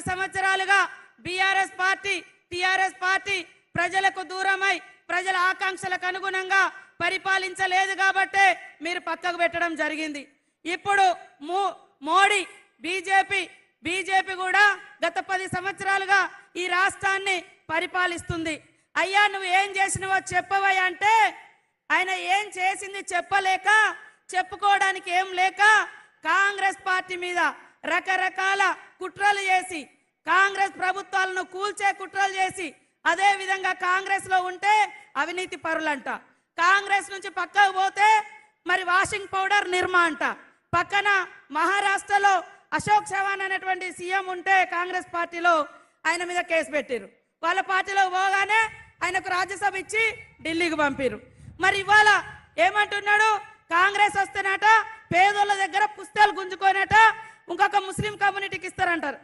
సంవత్సరాలుగా BRS party TRS party ప్రజలకు దూరమై ప్రజల ఆకాంక్షలకు అనుగుణంగా పరిపాలించలేదు కాబట్టే మీరు పక్కకు పెట్టడం జరిగింది। ఇప్పుడు మోడీ బీజేపీ కూడా గత 10 సంవత్సరాలుగా ఈ రాష్ట్రాన్ని పరిపాలిస్తుంది। అయ్యా నువ్వు ఏం చేసినవో చెప్పవయ్యా అంటే ఆయన ఏం చేసింది చెప్పలేక చెప్పుకోవడానికి ఏం లేక కాంగ్రెస్ పార్టీ మీద రకరకాల కుట్రలు చేసి కాంగ్రెస్ ప్రభుత్వాలను కూల్చే కుట్రలు చేసి అదే విధంగా కాంగ్రెస్ లో ఉంటే అవినీతి పరులంట, కాంగ్రెస్ నుంచి పక్కకు పోతే మరి వాషింగ్ పౌడర్ నిర్మా అంట, పక్కన మహారాష్ట్రలో అశోక్ చవాన్ అనేటువంటి సీఎం ఉంటే కాంగ్రెస్ పార్టీలో ఆయన మీద కేసు పెట్టారు। వాళ్ళ పార్టీలో పోగానే ఆయనకు రాజ్యసభ ఇచ్చి ఢిల్లీకి పంపారు। మరి ఇవాళ ఏమంటున్నాడు, కాంగ్రెస్ వస్తేనట పేదోళ్ళ దగ్గర పుస్తకాలు గుంజుకోనట ఇంకొక ముస్లిం కమ్యూనిటీకి ఇస్తారంటారు।